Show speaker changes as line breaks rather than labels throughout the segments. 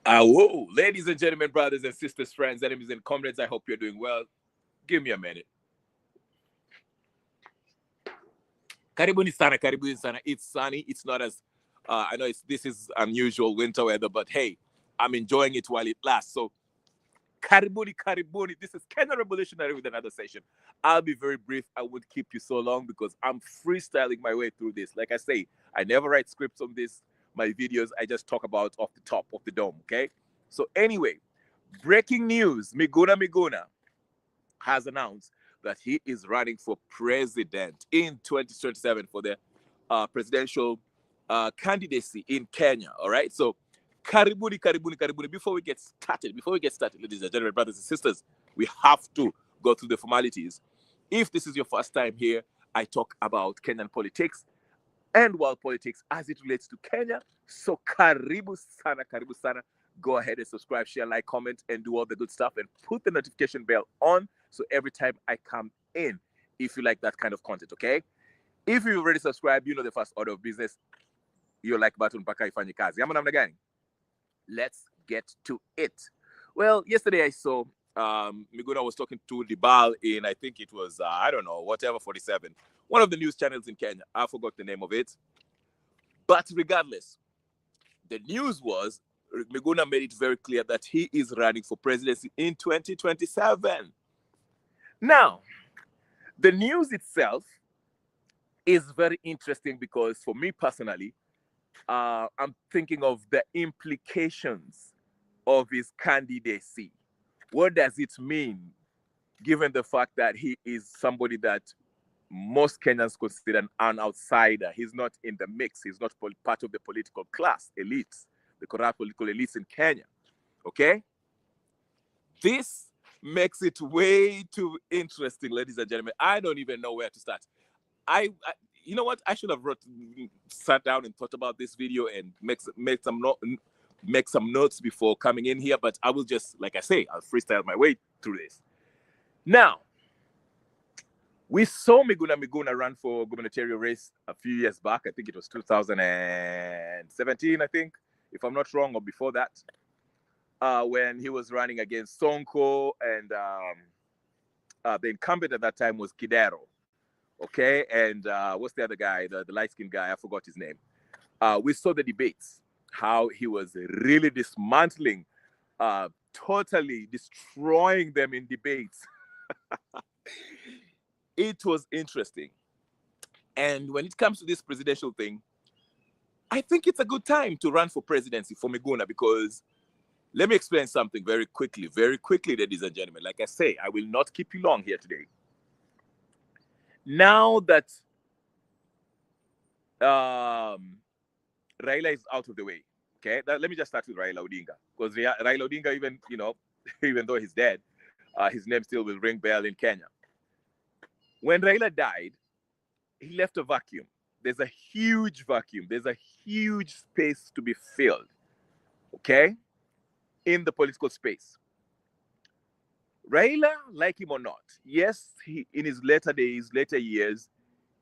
Whoa, ladies and gentlemen, brothers and sisters, friends, enemies and comrades, I hope you're doing well. Give me a minute. Karibuni sana, karibuni sana. It's sunny. It's not as, I know this is unusual winter weather, but hey, I'm enjoying it while it lasts. So, karibuni, karibuni. This is Kenya Revolutionary with another session. I'll be very brief. I won't keep you so long because I'm freestyling my way through this. Like I say, I never write scripts on this. My videos, I just talk about off the top of the dome, okay? So, anyway, breaking news, Miguna has announced that he is running for president in 2027 for the presidential candidacy in Kenya. All right. So, karibuni, karibuni, karibuni. Before we get started, ladies and gentlemen, brothers and sisters, we have to go through the formalities. If this is your first time here, I talk about Kenyan politics and world politics as it relates to Kenya. So, karibu sana. Go ahead and subscribe, share, like, comment, and do all the good stuff, and put the notification bell on so every time I come in, if you like that kind of content, okay? If you've already subscribed, you know the first order of business. Your like button, mpaka ifanye kazi. Ama namna gani? Let's get to it. Well, yesterday I saw Miguna was talking to Dibal in, I think it was, I don't know, whatever, 47. One of the news channels in Kenya. I forgot the name of it. But regardless, the news was Miguna made it very clear that he is running for presidency in 2027. Now, the news itself is very interesting because for me personally, I'm thinking of the implications of his candidacy. What does it mean, given the fact that he is somebody that most Kenyans consider an outsider? He's not in the mix. He's not part of the political class elites, the corrupt political elites in Kenya. Okay? This makes it way too interesting, ladies and gentlemen. I don't even know where to start. You know what? I should have sat down and thought about this video and make some notes before coming in here. But I will just, like I say, I'll freestyle my way through this. Now, we saw Miguna run for gubernatorial race a few years back. I think it was 2017, I think, if I'm not wrong, or before that, when he was running against Sonko, and the incumbent at that time was Kidero. Okay, and what's the other guy, the light-skinned guy? I forgot his name. We saw the debates, how he was really dismantling, totally destroying them in debates. It was interesting. And when it comes to this presidential thing, I think it's a good time to run for presidency for Miguna, because let me explain something very quickly, ladies and gentlemen. Like I say, I will not keep you long here today. Now that Raila is out of the way, okay, let me just start with Raila Odinga, because Raila Odinga, even, you know, even though he's dead, his name still will ring bell in Kenya. When Raila died, he left a vacuum. There's a huge vacuum. There's a huge space to be filled, okay, in the political space. Raila, like him or not, yes, in his later years,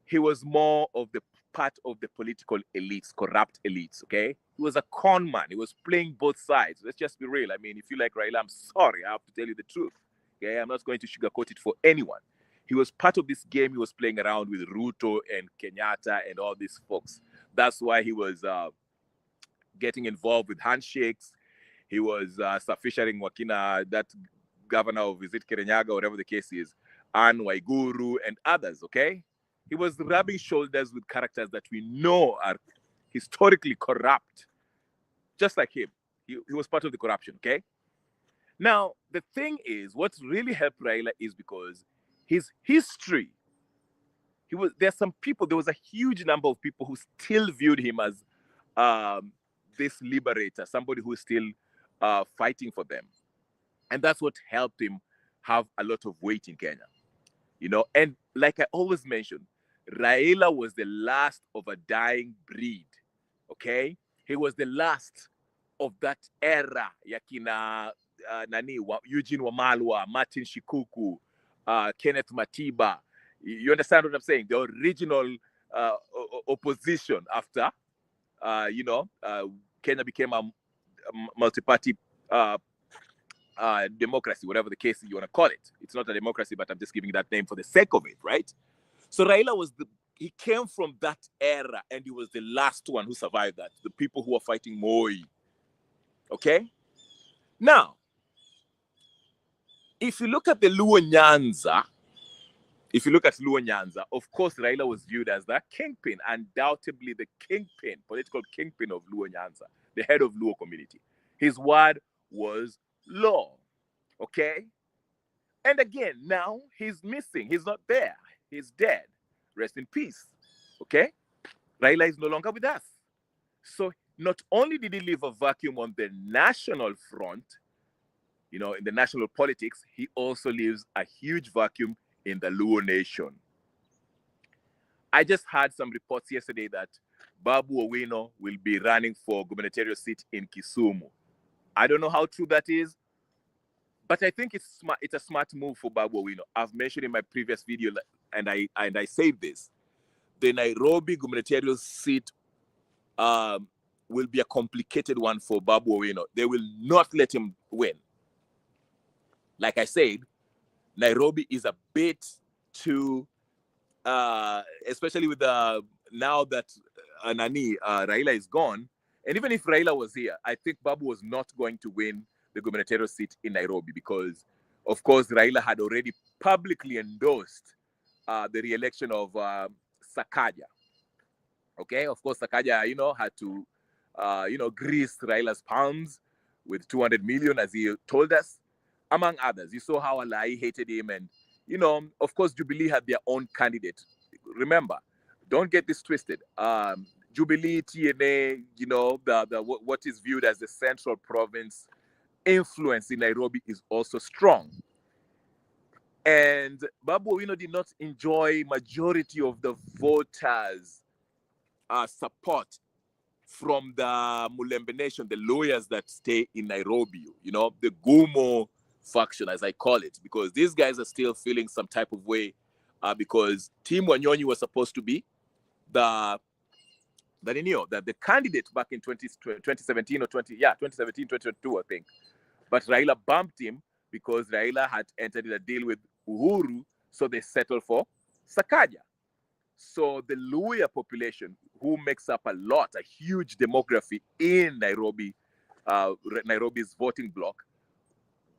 he was more of the part of the political elites, corrupt elites, okay? He was a con man. He was playing both sides. Let's just be real. I mean, if you like Raila, I'm sorry. I have to tell you the truth, okay? I'm not going to sugarcoat it for anyone. He was part of this game. He was playing around with Ruto and Kenyatta and all these folks. That's why he was getting involved with handshakes. He was featuring Wakina, that governor of, is it Kirinyaga, whatever the case is, Anne Waiguru, and others, okay? He was rubbing shoulders with characters that we know are historically corrupt, just like him. He was part of the corruption, okay? Now, the thing is, what really helped Raila is because his history, there was a huge number of people who still viewed him as this liberator, somebody who's still fighting for them. And that's what helped him have a lot of weight in Kenya. You know, and like I always mention, Raila was the last of a dying breed, okay? He was the last of that era, Yakina, Eugene Wamalwa, Martin Shikuku, Kenneth Matiba. You understand what I'm saying? The original opposition after, Kenya became multi-party democracy, whatever the case you want to call it. It's not a democracy, but I'm just giving that name for the sake of it, right? So Raila he came from that era, and he was the last one who survived that. The people who were fighting Moi. Okay? Now, if you look at the Luo Nyanza, of course, Raila was viewed as the kingpin, undoubtedly the kingpin, political kingpin of Luo Nyanza, the head of Luo community. His word was law, okay? And again, now he's missing. He's not there. He's dead. Rest in peace, okay? Raila is no longer with us. So not only did he leave a vacuum on the national front, in the national politics, he also leaves a huge vacuum in the Luo nation. I just had some reports yesterday that Babu Owino will be running for gubernatorial seat in Kisumu. I don't know how true that is, but I think it's smart. It's a smart move for Babu Owino. I've mentioned in my previous video, and I say this: the Nairobi gubernatorial seat will be a complicated one for Babu Owino. They will not let him win. Like I said, Nairobi is a bit too, especially with now that Raila is gone, and even if Raila was here, I think Babu was not going to win the gubernatorial seat in Nairobi because, of course, Raila had already publicly endorsed the re-election of Sakaja. Okay, of course, Sakaja, had to, grease Raila's palms with 200 million, as he told us. Among others, you saw how Alai hated him, and of course, Jubilee had their own candidate. Remember, don't get this twisted. Jubilee, TNA, what is viewed as the central province influence in Nairobi is also strong. And Babu Owino did not enjoy majority of the voters' support from the Mulembe Nation, the lawyers that stay in Nairobi, the Gumo faction, as I call it, because these guys are still feeling some type of way because Tim Wanyonyi was supposed to be the candidate back in 2017 or 2022, I think. But Raila bumped him because Raila had entered in a deal with Uhuru, so they settled for Sakaja. So the Luhya population, who makes up a huge demography in Nairobi, Nairobi's voting bloc,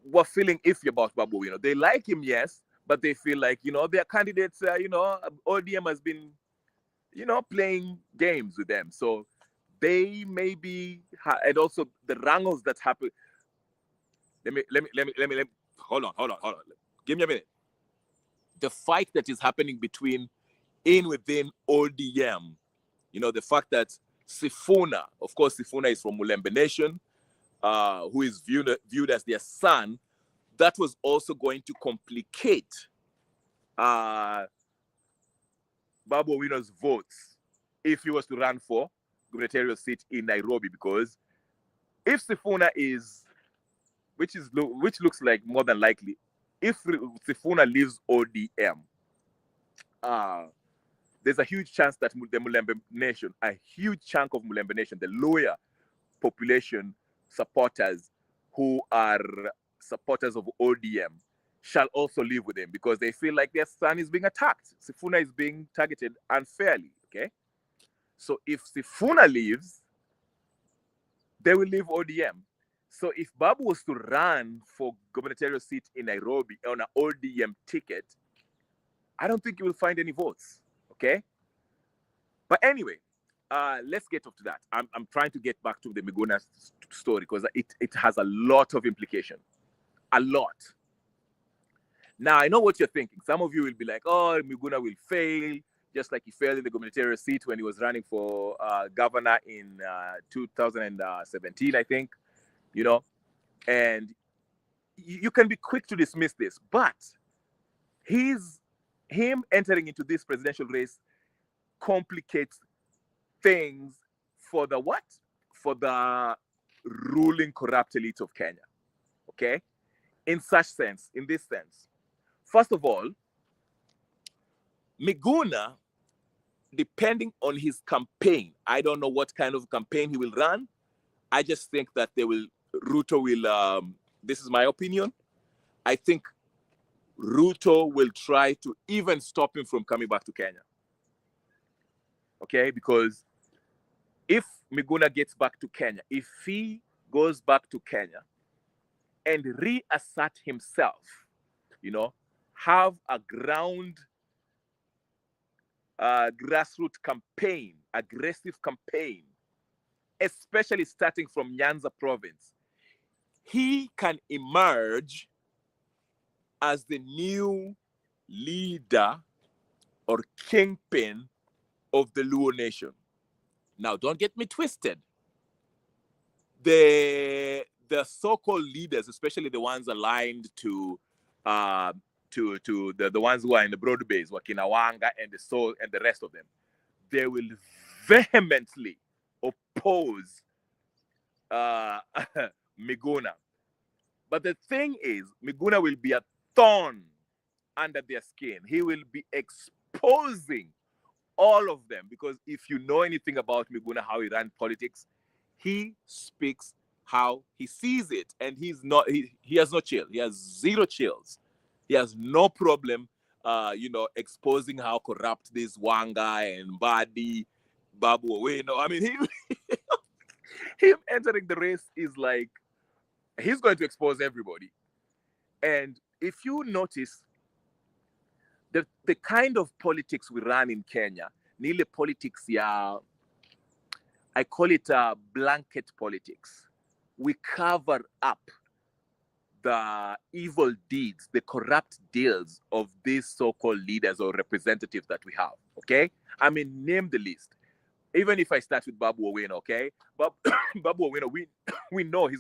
were feeling iffy about Babu Owino. They like him, yes, but they feel like, their candidates, ODM has been, playing games with them. So they maybe, and also the wrangles that happen. Let me, hold on. Give me a minute. The fight that is happening within ODM, the fact that Sifuna, of course, Sifuna is from Mulembe Nation, who is viewed as their son, that was also going to complicate Babu Owino's votes if he was to run for gubernatorial seat in Nairobi, because if Sifuna is, which looks like more than likely, if Sifuna leaves ODM, there's a huge chance that the Mulembe Nation, a huge chunk of Mulembe Nation, the lower population supporters who are supporters of ODM, shall also live with him because they feel like their son is being attacked. Sifuna is being targeted unfairly, okay? So if Sifuna leaves, they will leave ODM. So if Babu was to run for gubernatorial seat in Nairobi on an ODM ticket, I don't think he will find any votes, okay? But anyway, let's get up to that. I'm trying to get back to the Miguna story because it has a lot of implication. A lot. Now, I know what you're thinking. Some of you will be like, oh, Miguna will fail, just like he failed in the gubernatorial seat when he was running for governor in 2017, I think, and you can be quick to dismiss this, but him entering into this presidential race complicates things for the what? For the ruling corrupt elite of Kenya, okay? In this sense. First of all, Miguna, depending on his campaign, I don't know what kind of campaign he will run. I just think that Ruto will, this is my opinion. I think Ruto will try to even stop him from coming back to Kenya. Okay, because if Miguna gets back to Kenya, if he goes back to Kenya and reassert himself, have a grassroots campaign, aggressive campaign, especially starting from Nyanza province, he can emerge as the new leader or kingpin of the Luo nation. Now, don't get me twisted. The so-called leaders, especially the ones aligned to the ones who are in the broad base, Wakinawanga and the rest of them, they will vehemently oppose Miguna. But the thing is, Miguna will be a thorn under their skin. He will be exposing all of them, because if you know anything about Miguna, how he ran politics, he speaks how he sees it, and he has no chill. He has zero chills. He has no problem, exposing how corrupt this Wanga and Badi, Babu Owino. I mean, him entering the race is like, he's going to expose everybody. And if you notice, the kind of politics we run in Kenya, nile politics I call it blanket politics. We cover up the evil deeds, the corrupt deals of these so-called leaders or representatives that we have, okay? I mean, name the list. Even if I start with Babu Owino, okay? Babu Owino, we know he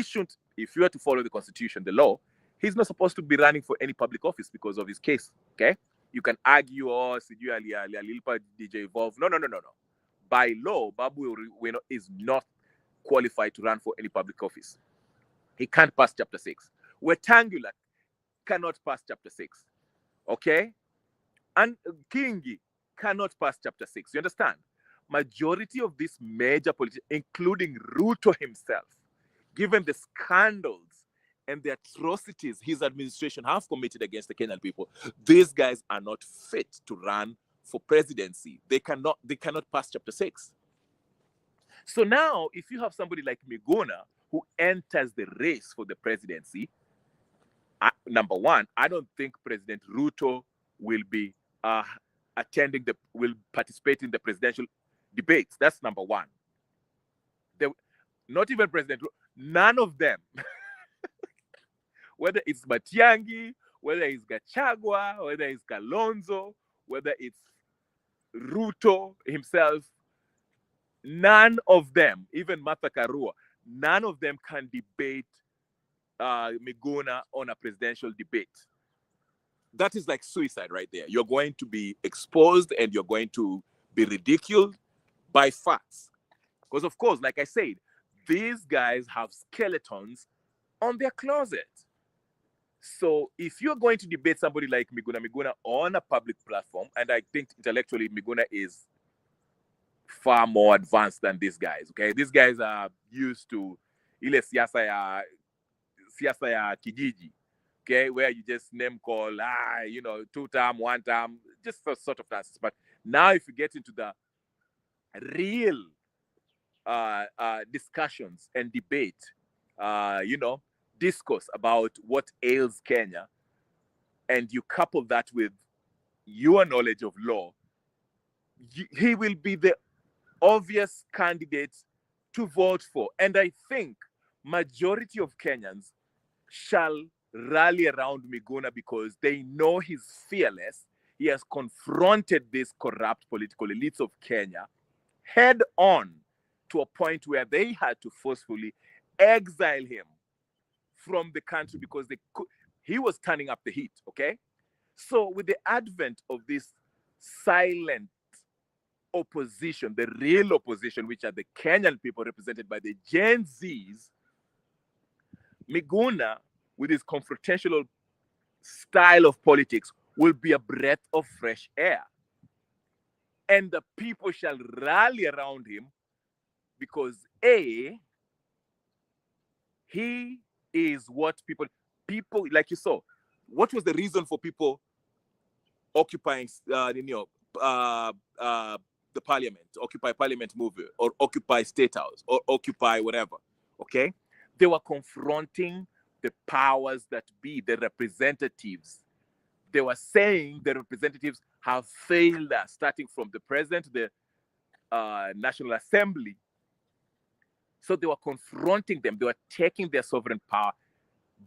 shouldn't, if you were to follow the constitution, the law, he's not supposed to be running for any public office because of his case, okay? You can argue, Lilpa DJ Evolve. No. By law, Babu Owino is not qualified to run for any public office. He can't pass Chapter 6. Wetangula cannot pass Chapter 6, okay? And Kingi cannot pass Chapter 6. You understand? Majority of these major politicians, including Ruto himself, given the scandals and the atrocities his administration have committed against the Kenyan people, these guys are not fit to run for presidency. They cannot pass Chapter 6. So now, if you have somebody like Miguna who enters the race for the presidency, number one, I don't think President Ruto will be will participate in the presidential debates. That's number one. Not even President Ruto, none of them. Whether it's Matiang'i, whether it's Gachagua, whether it's Kalonzo, whether it's Ruto himself, none of them, even Martha Karua, none of them can debate Miguna on a presidential debate. That is like suicide right there. You're going to be exposed and you're going to be ridiculed by facts. Because, of course, like I said, these guys have skeletons on their closet. So if you're going to debate somebody like Miguna on a public platform, and I think intellectually Miguna is far more advanced than these guys, okay? These guys are used to ile siasa ya kijiji, okay? Where you just name call, 2-term, 1-term, just sort of nonsense. But now if you get into the real discussions and debate, discourse about what ails Kenya, and you couple that with your knowledge of law, he will be the obvious candidate to vote for. And I think majority of Kenyans shall rally around Miguna because they know he's fearless. He has confronted these corrupt political elites of Kenya head on to a point where they had to forcefully exile him from the country because he was turning up the heat, okay? So with the advent of this silent opposition, the real opposition, which are the Kenyan people represented by the Gen Zs, Miguna, with his confrontational style of politics, will be a breath of fresh air. And the people shall rally around him because A, he is what people like you saw. What was the reason for people occupying the parliament, Occupy Parliament movement, or Occupy State House, or Occupy whatever? Okay, they were confronting the powers that be, the representatives. They were saying the representatives have failed us, starting from the president, the National Assembly. So they were confronting them. They were taking their sovereign power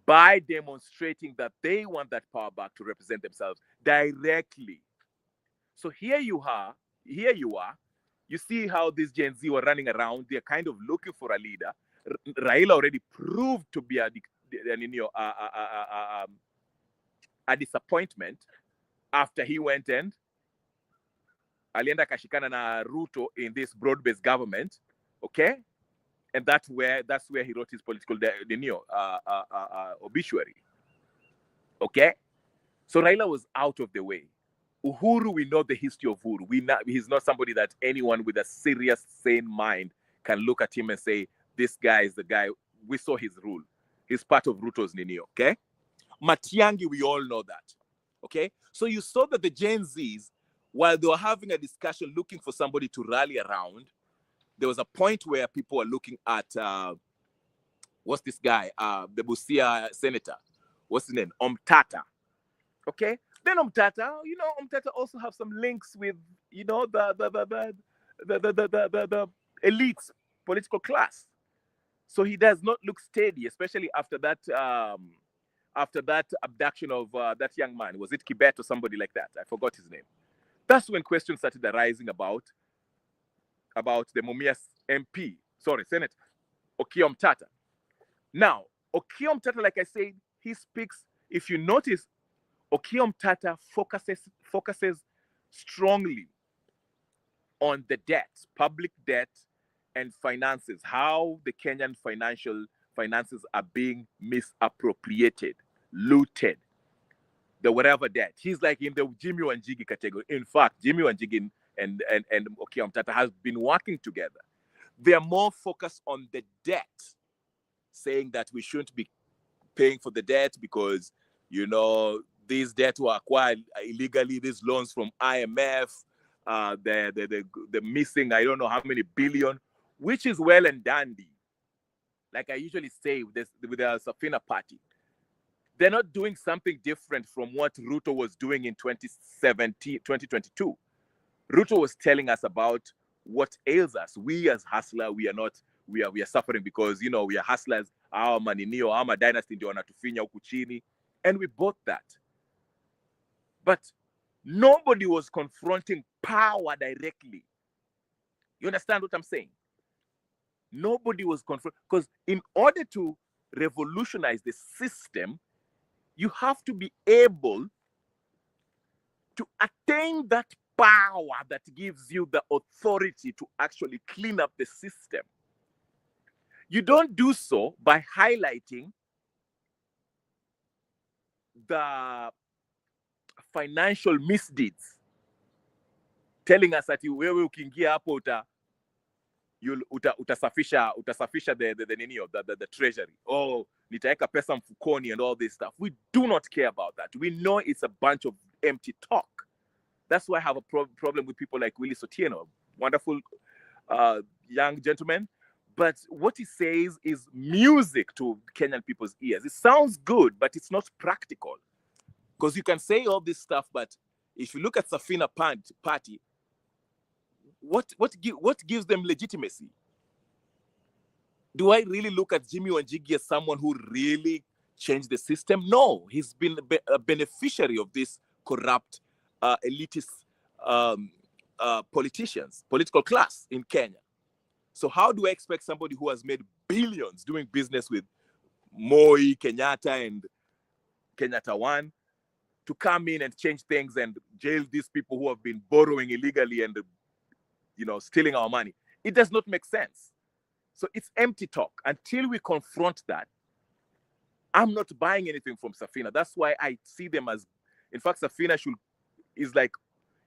by demonstrating that they want that power back to represent themselves directly. So here you are. You see how these Gen Z were running around. They're kind of looking for a leader. Raila already proved to be a disappointment after he went and alienda kashikana na Ruto in this broad-based government, okay? And that's where he wrote his political obituary, okay? So Raila was out of the way. Uhuru, we know the history of Uhuru. He's not somebody that anyone with a serious, sane mind can look at him and say, this guy is the guy. We saw his rule. He's part of Ruto's Nini, okay? Matiang'i, we all know that, okay? So you saw that the Gen Zs, while they were having a discussion looking for somebody to rally around, there was a point where people were looking at, what's this guy? The Busia senator. What's his name? Omtata, okay? Then Omtata also have some links with, the elites, political class. So he does not look steady, especially after that abduction of that young man. Was it Kibet or somebody like that? I forgot his name. That's when questions started arising about the Mumias Senator, Okiya Omtata. Now, Okiya Omtata, like I said, he speaks, if you notice, Okiya Omtata focuses strongly on the debt, public debt and finances, how the Kenyan finances are being misappropriated, looted, the whatever debt. He's like in the Jimmy Wanjigi category. In fact, Jimmy Wanjigi and Okiya Omtata has been working together. They are more focused on the debt, saying that we shouldn't be paying for the debt because, these debts were acquired illegally, these loans from IMF, the missing, I don't know how many billion, which is well and dandy. Like I usually say with the Safina party, they're not doing something different from what Ruto was doing in 2022. Ruto was telling us about what ails us. We as hustlers, we are suffering because, we are hustlers, our maninio, our dynasty ndio wanatufinya huku chini, and we bought that. But nobody was confronting power directly. You understand what I'm saying? Nobody was confronting, because in order to revolutionize the system, you have to be able to attain that power that gives you the authority to actually clean up the system. You don't do so by highlighting the financial misdeeds, telling us that wewe ukiingia hapo utasafisha the treasury. Oh, nitaweka pesa mfukoni and all this stuff. We do not care about that. We know it's a bunch of empty talk. That's why I have a problem with people like Willie Sotieno, wonderful young gentleman. But what he says is music to Kenyan people's ears. It sounds good, but it's not practical. Because you can say all this stuff, but if you look at Safina party, what gives them legitimacy? Do I really look at Jimmy Wanjigi as someone who really changed the system? No, he's been a beneficiary of this corrupt, elitist politicians, political class in Kenya. So how do I expect somebody who has made billions doing business with Moi, Kenyatta, and Kenyatta One to come in and change things and jail these people who have been borrowing illegally and, stealing our money? It does not make sense. So it's empty talk. Until we confront that, I'm not buying anything from Safina. That's why I see them as, in fact, Safina is like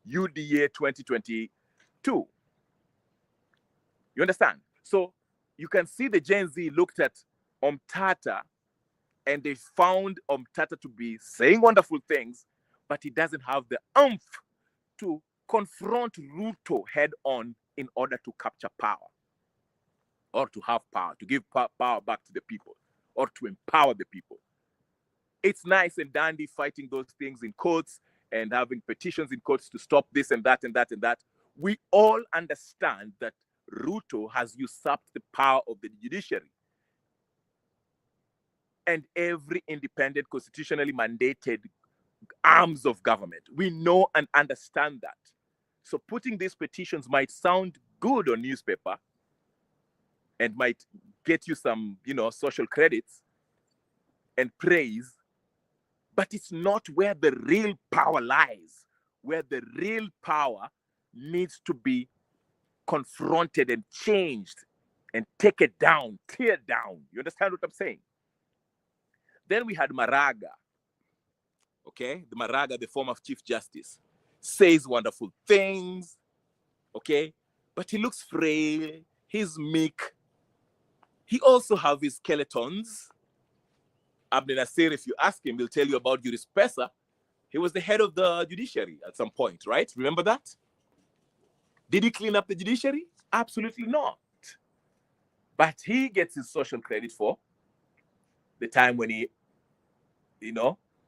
UDA 2022. You understand? So you can see the Gen Z looked at Omtata and they found Omtata to be saying wonderful things, but he doesn't have the oomph to confront Ruto head on in order to capture power or to have power, to give power back to the people or to empower the people. It's nice and dandy fighting those things in courts and having petitions in courts to stop this and that and that and that. We all understand that Ruto has usurped the power of the judiciary and every independent, constitutionally mandated arms of government. We know and understand that. So putting these petitions might sound good on newspaper and might get you some, social credits and praise, but it's not where the real power lies, where the real power needs to be confronted and changed and taken down, teared down. You understand what I'm saying? Then we had Maraga. Okay, the Maraga, the former Chief Justice, says wonderful things, okay, but he looks frail, he's meek. He also has his skeletons. Abdel Nasser, if you ask him, he'll tell you about Juris Pesa. He was the head of the judiciary at some point, right? Remember that? Did he clean up the judiciary? Absolutely not. But he gets his social credit for the time when he,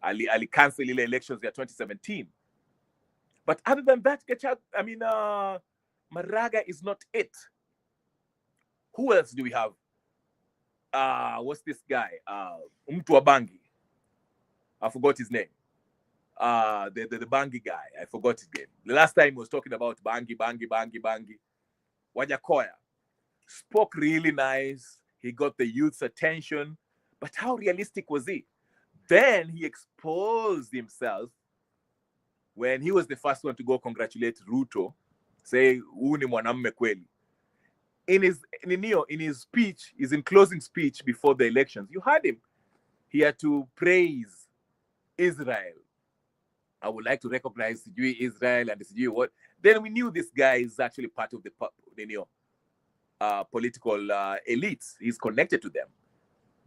Ali canceled the elections in 2017. But other than that, Maraga is not it. Who else do we have? What's this guy? Mtu Bangi. I forgot his name. The Bangi guy. I forgot his name. The last time he was talking about Bangi. Wajakoya spoke really nice. He got the youth's attention. But how realistic was he? Then he exposed himself when he was the first one to go congratulate Ruto, say, "Huyu ni mwanamume kweli." In his speech, in closing speech before the elections, you heard him. He had to praise Israel. I would like to recognize Israel and what. Then we knew this guy is actually part of the political elites. He's connected to them.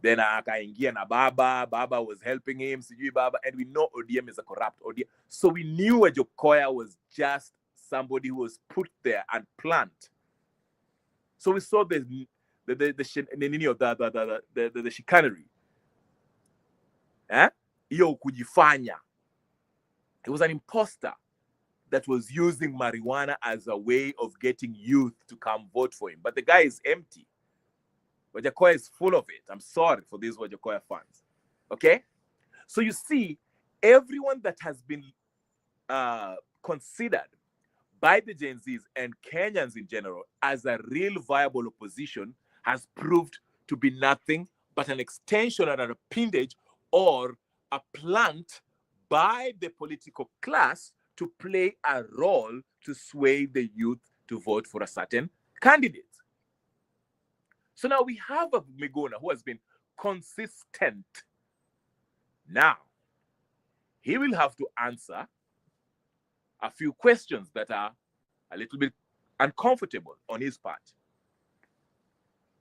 Then akaingia na Baba was helping him, Baba, and we know ODM is a corrupt ODM. So we knew Wajakoya was just somebody who was put there and planned. So we saw the chicanery. Iyo kujifanya. He was an imposter that was using marijuana as a way of getting youth to come vote for him. But the guy is empty. Wajakoya is full of it. I'm sorry for these Wajakoya fans. Okay? So you see, everyone that has been considered by the Gen Zs and Kenyans in general as a real viable opposition has proved to be nothing but an extension and an appendage or a plant by the political class to play a role to sway the youth to vote for a certain candidate. So now we have a Miguna who has been consistent. Now, he will have to answer a few questions that are a little bit uncomfortable on his part.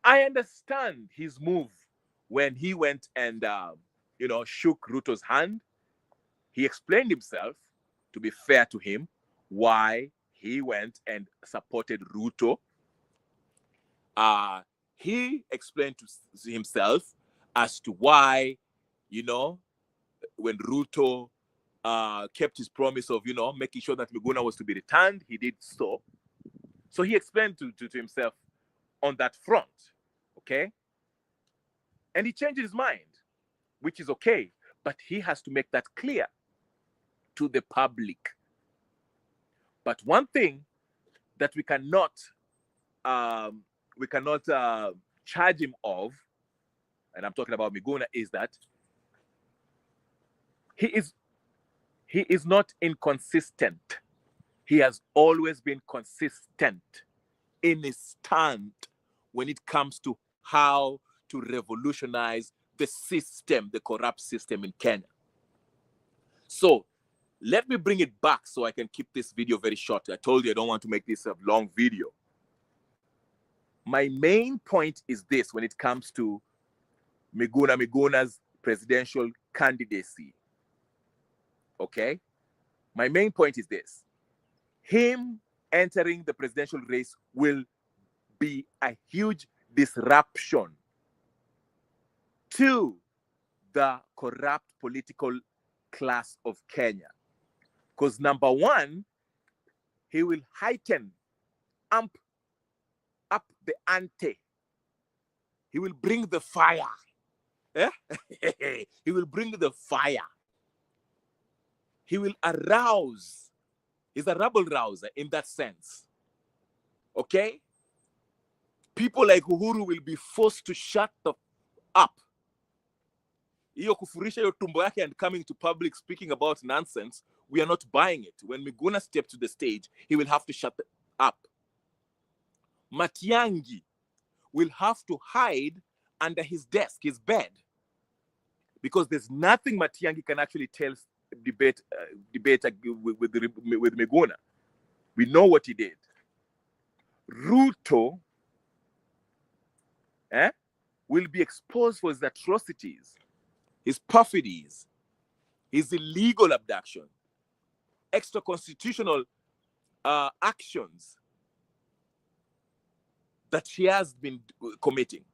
I understand his move when he went and, shook Ruto's hand. He explained himself, to be fair to him, why he went and supported Ruto. He explained to himself as to why, when Ruto kept his promise of, making sure that Miguna was to be returned, he did so. So he explained to himself on that front, okay? And he changed his mind, which is okay, but he has to make that clear to the public. But one thing that we cannot charge him of, and I'm talking about Miguna, is that he is not inconsistent. He has always been consistent in his stand when it comes to how to revolutionize the system, the corrupt system in Kenya. So let me bring it back so I can keep this video very short. I told you I don't want to make this a long video. My main point is this when it comes to Miguna's presidential candidacy. Okay? My main point is this. Him entering the presidential race will be a huge disruption to the corrupt political class of Kenya. Because number one, he will amp up the ante. He will bring the fire. Eh? He will bring the fire. He will arouse. He's a rabble rouser in that sense. Okay? People like Uhuru will be forced to shut up. Hiyo kufurisha hiyo tumbo yake and coming to public speaking about nonsense, we are not buying it. When Miguna steps to the stage, he will have to shut up. Matiang'i will have to hide under his desk, his bed, because there's nothing Matiang'i can actually debate with Miguna. We know what he did. Ruto will be exposed for his atrocities, his perfidies, his illegal abduction, extra-constitutional actions that he has been committing.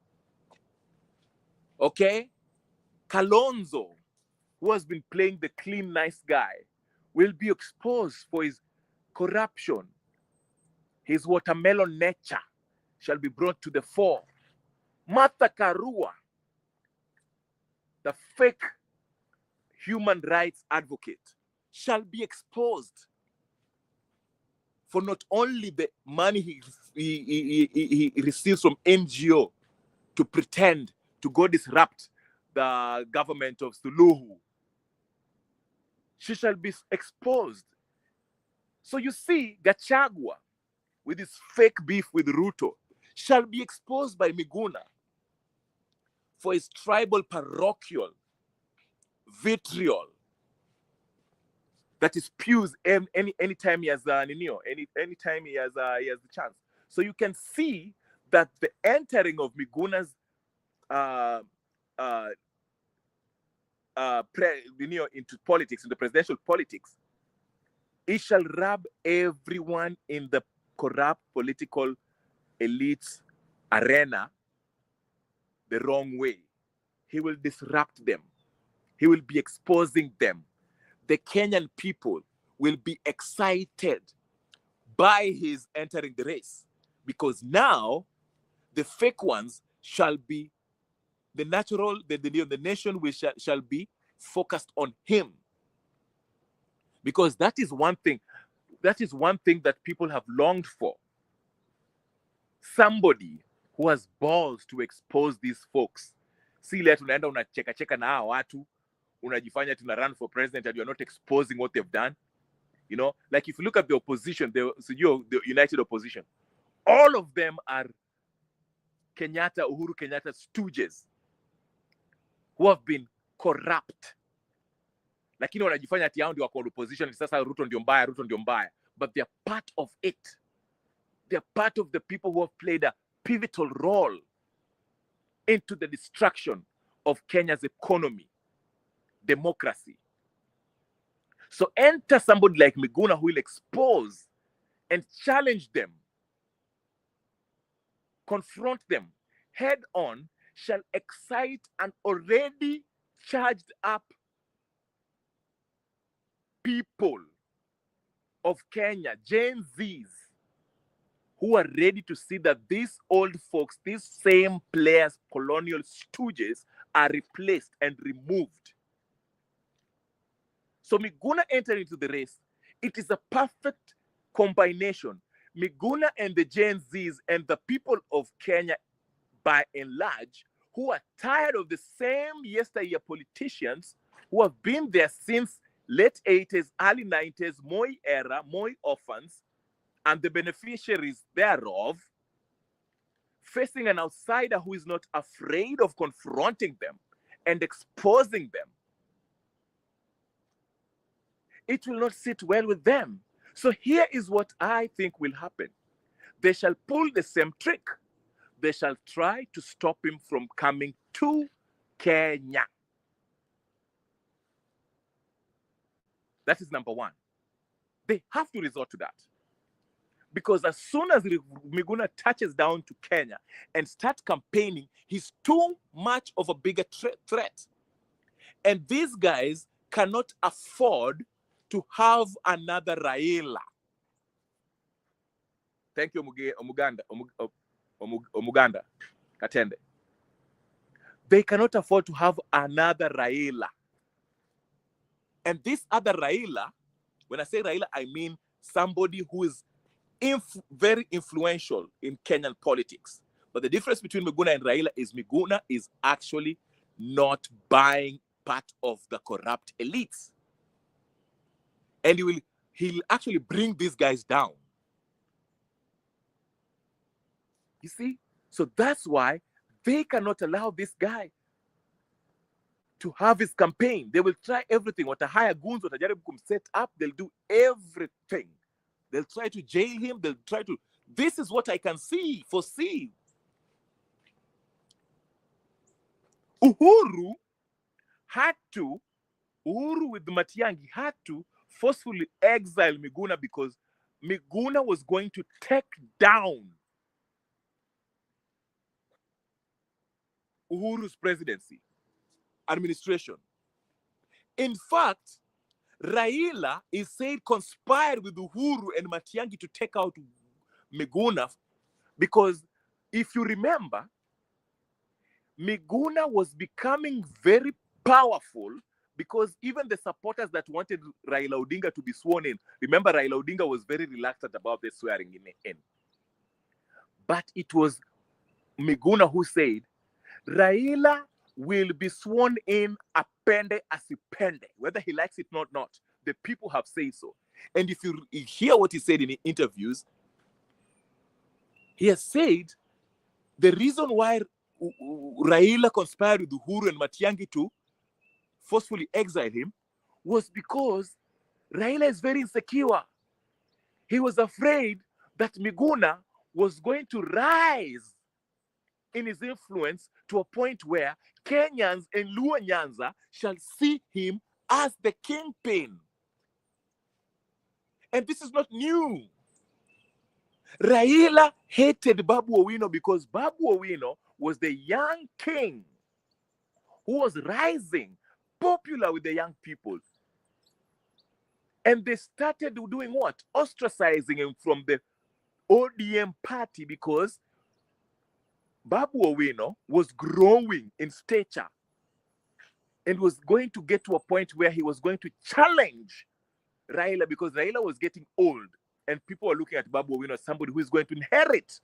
Okay? Kalonzo, who has been playing the clean, nice guy, will be exposed for his corruption. His watermelon nature shall be brought to the fore. Martha Karua, the fake human rights advocate, shall be exposed for not only the money he receives from NGO to pretend to go disrupt the government of Suluhu. She shall be exposed. So you see, Gachagua, with his fake beef with Ruto, shall be exposed by Miguna for his tribal parochial vitriol that he spews anytime he has anytime he has the chance. So you can see that the entering of Miguna's into politics, into presidential politics, it shall rub everyone in the corrupt political elites arena the wrong way. He will disrupt them. He will be exposing them. The Kenyan people will be excited by his entering the race, because now the fake ones shall be the nation shall be focused on him. Because that is one thing that people have longed for. Somebody who has balls to expose these folks. Si leo tunaenda unacheka na hao watu, unajifanya tuna run for president and you're not exposing what they've done. You know, like if you look at the opposition, the united opposition, all of them are Uhuru Kenyatta stooges who have been corrupt. Lakini wanajifanya ati hao ndio wako opposition, sasa Ruto ndio mbaya. But they're part of it. They're part of the people who have played a pivotal role into the destruction of Kenya's economy, democracy. So enter somebody like Miguna who will expose and challenge them, confront them head on, shall excite an already charged up people of Kenya, Gen Zs, who are ready to see that these old folks, these same players, colonial stooges, are replaced and removed. So Miguna entering into the race, it is a perfect combination. Miguna and the Gen Zs and the people of Kenya, by and large, who are tired of the same yesteryear politicians who have been there since late 80s, early 90s, Moi era, Moi orphans, and the beneficiaries thereof, facing an outsider who is not afraid of confronting them and exposing them. It will not sit well with them. So here is what I think will happen. They shall pull the same trick. they shall try to stop him from coming to Kenya. That is number one. They have to resort to that. Because as soon as Miguna touches down to Kenya and starts campaigning, he's too much of a bigger threat. And these guys cannot afford to have another Raila. Thank you, Omuganda Katende. They cannot afford to have another Raila. And this other Raila, when I say Raila, I mean somebody who is very influential in Kenyan politics. But the difference between Miguna and Raila is Miguna is actually not buying part of the corrupt elites. And he'll actually bring these guys down. You see? So that's why they cannot allow this guy to have his campaign. They will try everything. What a hire goons, what a jaribum set up, they'll do everything. They'll try to jail him. They'll try to. This is what I can foresee. Uhuru with Matiang'i had to forcefully exile Miguna because Miguna was going to take down Uhuru's presidency, administration. In fact, Raila is said conspired with Uhuru and Matiang'i to take out Miguna because if you remember, Miguna was becoming very powerful because even the supporters that wanted Raila Odinga to be sworn in, remember Raila Odinga was very reluctant about the swearing in. But it was Miguna who said, Raila will be sworn in apende asipende, whether he likes it or not. The people have said so. And if you hear what he said in the interviews, he has said the reason why Raila conspired with Uhuru and Matiang'i to forcefully exile him was because Raila is very insecure. He was afraid that Miguna was going to rise in his influence to a point where Kenyans and Luo Nyanza shall see him as the kingpin. And this is not new. Raila hated Babu Owino because Babu Owino was the young king who was rising, popular with the young people. And they started doing what? Ostracizing him from the ODM party because Babu Owino was growing in stature and was going to get to a point where he was going to challenge Raila because Raila was getting old and people were looking at Babu Owino as somebody who is going to inherit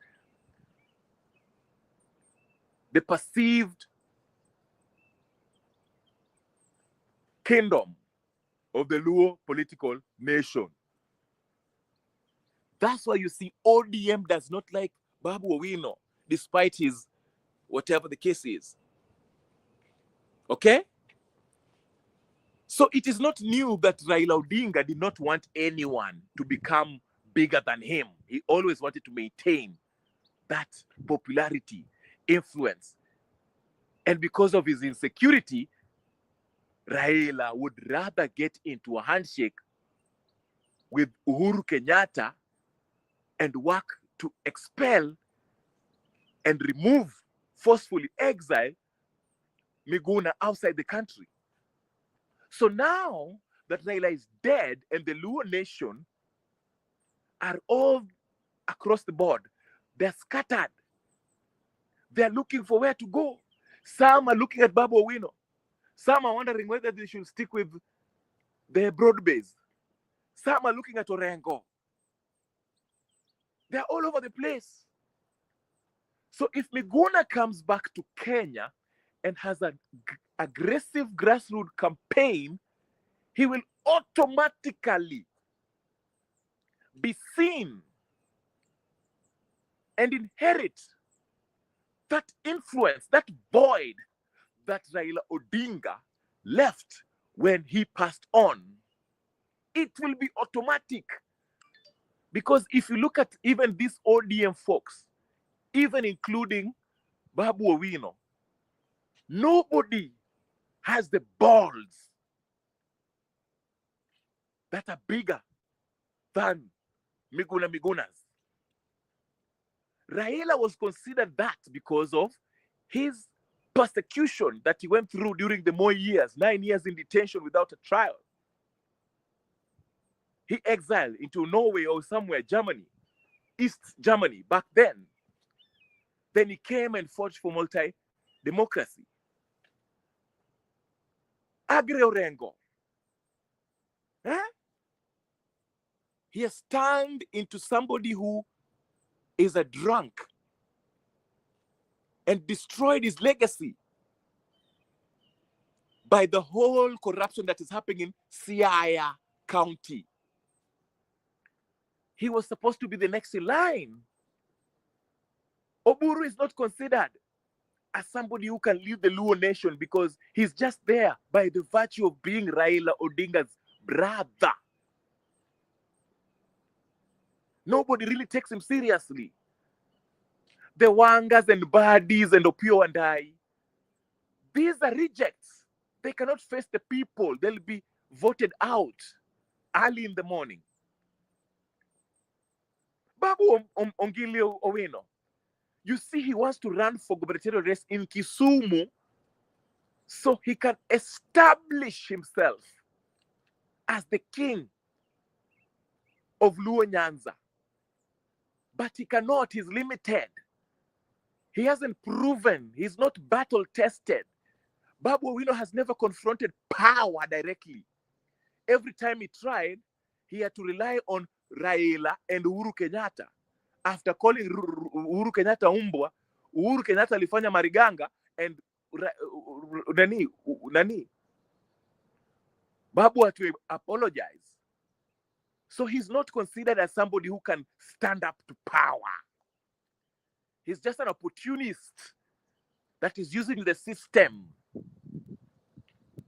the perceived kingdom of the Luo political nation. That's why you see ODM does not like Babu Owino, despite his whatever the case is. Okay? So it is not new that Raila Odinga did not want anyone to become bigger than him. He always wanted to maintain that popularity, influence. And because of his insecurity, Raila would rather get into a handshake with Uhuru Kenyatta and work to expel and remove, forcefully exile Miguna outside the country. So now that Raila is dead and the Luo nation are all across the board, they're scattered. They're looking for where to go. Some are looking at Babu Owino. Some are wondering whether they should stick with the broad base. Some are looking at Orengo. They're all over the place. So if Miguna comes back to Kenya and has an aggressive grassroots campaign, he will automatically be seen and inherit that influence, that void that Raila Odinga left when he passed on. It will be automatic. Because if you look at even these ODM folks, even including Babu Owino, nobody has the balls that are bigger than Miguna's. Raila was considered that because of his persecution that he went through during the Moi years, 9 years in detention without a trial. He exiled into Norway or somewhere, Germany, East Germany back then. Then he came and fought for multi-democracy. Agre Orengo. Huh? He has turned into somebody who is a drunk and destroyed his legacy by the whole corruption that is happening in Siaya County. He was supposed to be the next in line. Oburu is not considered as somebody who can lead the Luo nation because he's just there by the virtue of being Raila Odinga's brother. Nobody really takes him seriously. The Wangas and Badis and Opio and I, these are rejects. They cannot face the people. They'll be voted out early in the morning. Babu Ongilio Owino, you see he wants to run for gubernatorial race in Kisumu so he can establish himself as the king of Luo Nyanza. But he cannot, he's limited. He hasn't proven, he's not battle tested. Babu Owino has never confronted power directly. Every time he tried, he had to rely on Raila and Uhuru Kenyatta. After calling Uhuru Kenyatta umbwa, Uhuru Kenyatta alifanya mariganga and Babu had to apologize. So he's not considered as somebody who can stand up to power. He's just an opportunist that is using the system,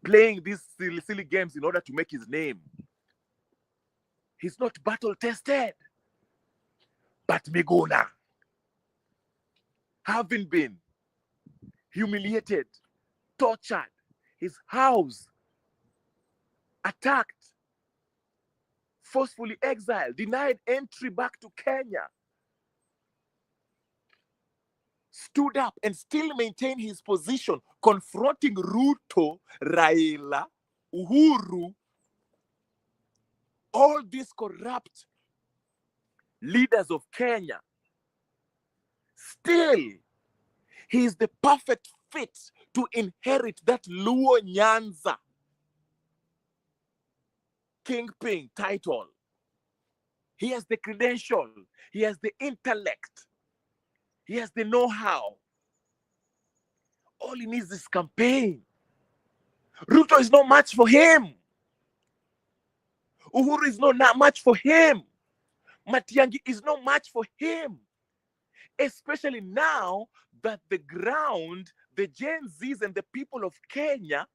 playing these silly games in order to make his name. He's not battle tested. But Miguna, having been humiliated, tortured, his house attacked, forcefully exiled, denied entry back to Kenya, stood up and still maintained his position, confronting Ruto, Raila, Uhuru, all these corrupt leaders of Kenya. Still, he is the perfect fit to inherit that Luo Nyanza kingpin title. He has the credential, he has the intellect, he has the know-how. All he needs is campaign. Ruto is no match for him. Uhuru is no match for him. Matiang'i is no match for him. Especially now that the ground, the Gen Zs and the people of Kenya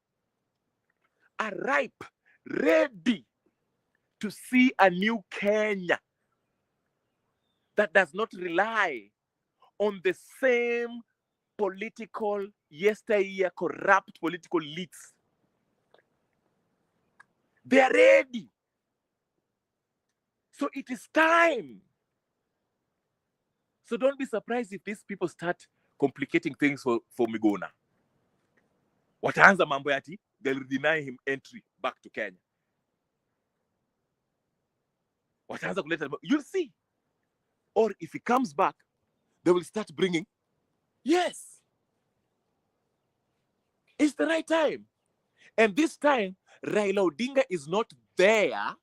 are ripe, ready to see a new Kenya that does not rely on the same political, yesteryear, corrupt political elites. They are ready. So it is time. So don't be surprised if these people start complicating things for Miguna. Wataanza mambo yati, they'll deny him entry back to Kenya. Wataanza kuleta, you'll see. Or if he comes back, they will start bringing, yes, it's the right time. And this time, Raila Odinga is not there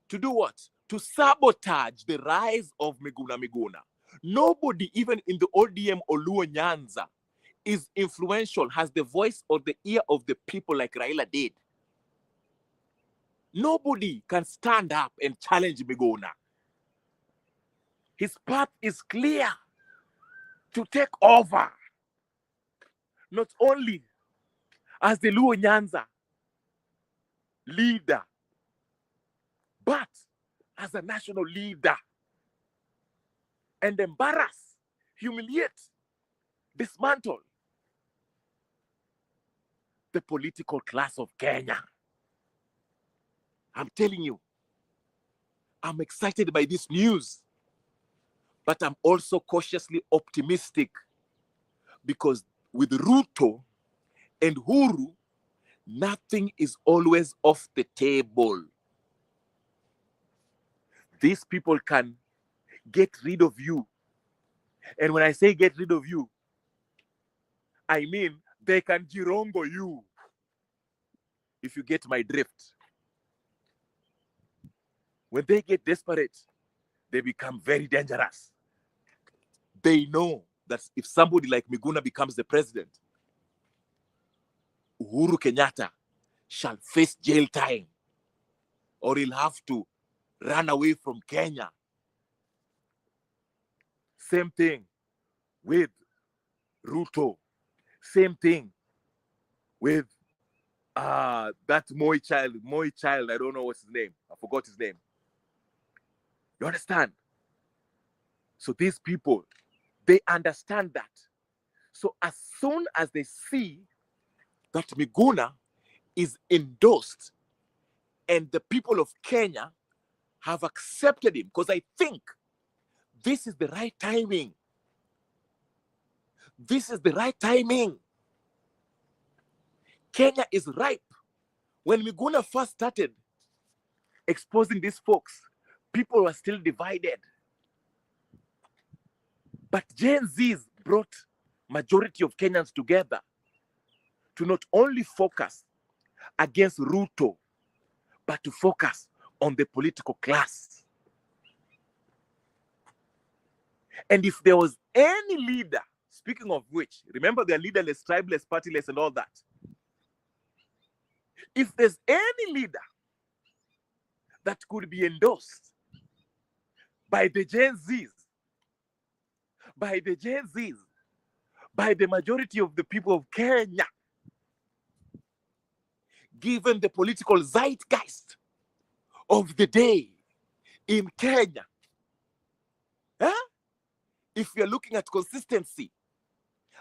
to do what? To sabotage the rise of Miguna. Nobody, even in the ODM or Luo Nyanza, is influential, has the voice or the ear of the people like Raila did. Nobody can stand up and challenge Miguna. His path is clear to take over, not only as the Luo Nyanza leader, but as a national leader, and embarrass humiliate, dismantle the political class of Kenya. I'm telling you, I'm excited by this news, but I'm also cautiously optimistic because with Ruto and Huru, nothing is always off the table. These people can get rid of you. And when I say get rid of you, I mean they can jirongo you, if you get my drift. When they get desperate, they become very dangerous. They know that if somebody like Miguna becomes the president, Uhuru Kenyatta shall face jail time, or he'll have to run away from Kenya. Same thing with Ruto. Same thing with that Moi child, I don't know what's his name. I forgot his name. You understand? So these people, they understand that. So as soon as they see that Miguna is endorsed and the people of Kenya have accepted him, because I think this is the right timing. This is the right timing. Kenya is ripe. When Miguna first started exposing these folks, people were still divided. But Gen Zs brought majority of Kenyans together to not only focus against Ruto, but to focus on the political class. And if there was any leader, speaking of which, remember they're leaderless, tribeless, partyless, and all that. If there's any leader that could be endorsed by the Gen Zs, by the majority of the people of Kenya, given the political zeitgeist of the day in Kenya, if you're looking at consistency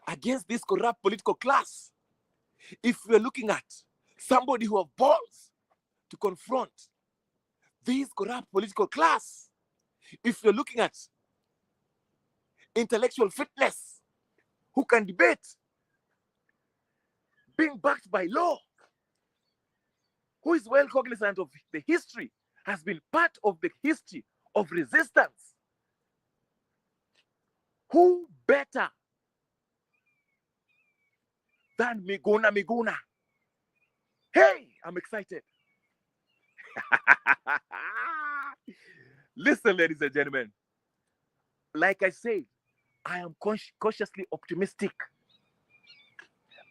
against this corrupt political class, if we're looking at somebody who have balls to confront this corrupt political class, if you're looking at intellectual fitness, who can debate, being backed by law, who is well cognizant of the history, has been part of the history of resistance, who better than Miguna? Hey, I'm excited. Listen, ladies and gentlemen, like I said, I am cautiously optimistic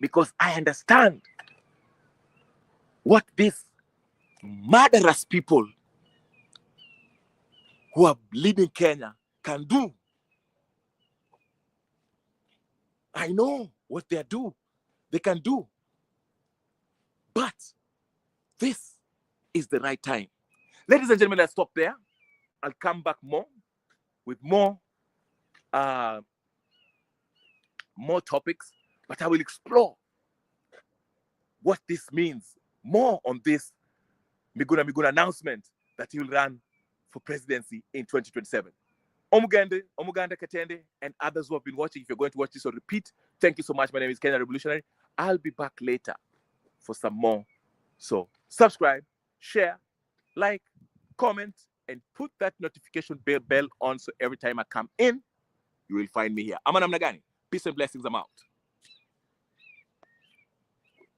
because I understand what these murderous people who are leading Kenya can do. I know what they can do. But this is the right time. Ladies and gentlemen, let's stop there. I'll come back with more topics, but I will explore what this means more on this Miguna announcement that he will run for presidency in 2027. Omuganda Katende, and others who have been watching, if you're going to watch this on repeat, thank you so much. My name is Kenya Revolutionary. I'll be back later for some more. So subscribe, share, like, comment, and put that notification bell on so every time I come in, you will find me here. I'm Anam Nagani. Peace and blessings. I'm out.